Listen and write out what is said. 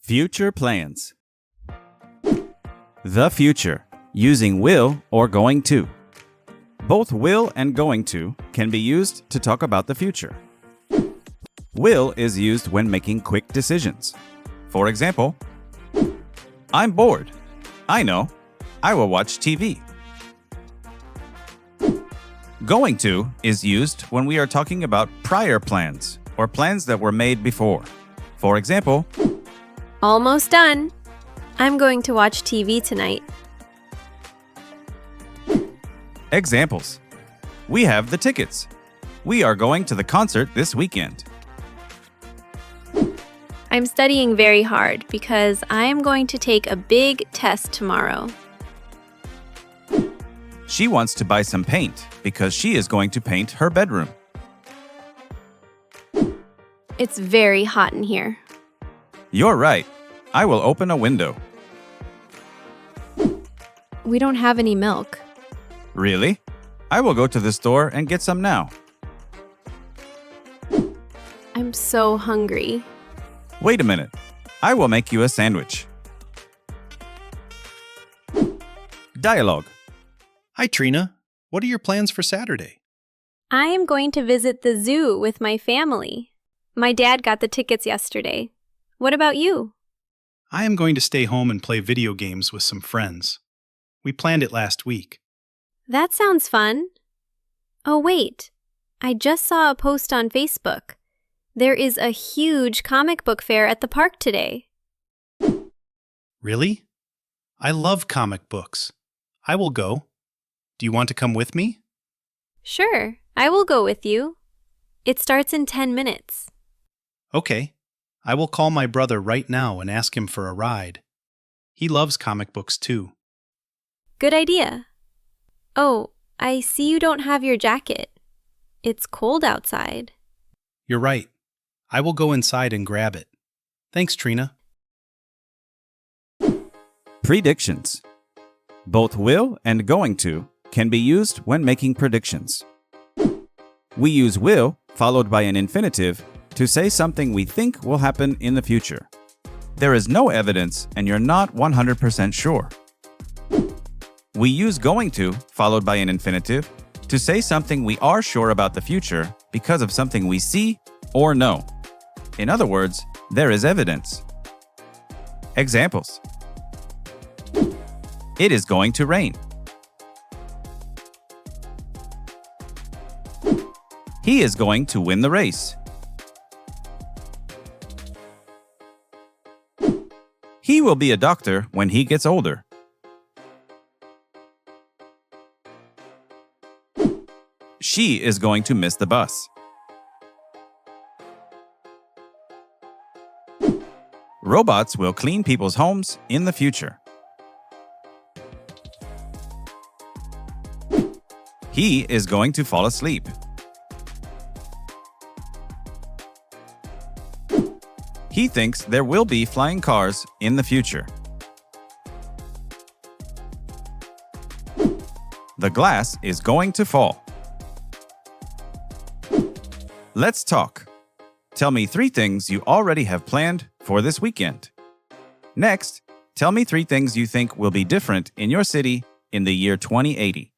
Future plans. The future, using will or going to. Both will and going to can be used to talk about the future. Will is used when making quick decisions. For example, I'm bored. I know. I will watch TV. Going to is used when we are talking about prior plans or plans that were made before. For example, almost done. I'm going to watch TV tonight. Examples. We have the tickets. We are going to the concert this weekend. I'm studying very hard because I am going to take a big test tomorrow. She wants to buy some paint because she is going to paint her bedroom. It's very hot in here. You're right. I will open a window. We don't have any milk. Really? I will go to the store and get some now. I'm so hungry. Wait a minute. I will make you a sandwich. Dialogue. Hi, Trina. What are your plans for Saturday? I am going to visit the zoo with my family. My dad got the tickets yesterday. What about you? I am going to stay home and play video games with some friends. We planned it last week. That sounds fun. Oh, wait. I just saw a post on Facebook. There is a huge comic book fair at the park today. Really? I love comic books. I will go. Do you want to come with me? Sure, I will go with you. It starts in 10 minutes. Okay. I will call my brother right now and ask him for a ride. He loves comic books too. Good idea. Oh, I see you don't have your jacket. It's cold outside. You're right. I will go inside and grab it. Thanks, Trina. Predictions. Both will and going to can be used when making predictions. We use will followed by an infinitive to say something we think will happen in the future. There is no evidence and you're not 100% sure. We use going to followed by an infinitive to say something we are sure about the future because of something we see or know. In other words, there is evidence. Examples. It is going to rain. He is going to win the race. He will be a doctor when he gets older. She is going to miss the bus. Robots will clean people's homes in the future. He is going to fall asleep. He thinks there will be flying cars in the future. The glass is going to fall. Let's talk. Tell me 3 things you already have planned for this weekend. Next, tell me 3 things you think will be different in your city in the year 2080.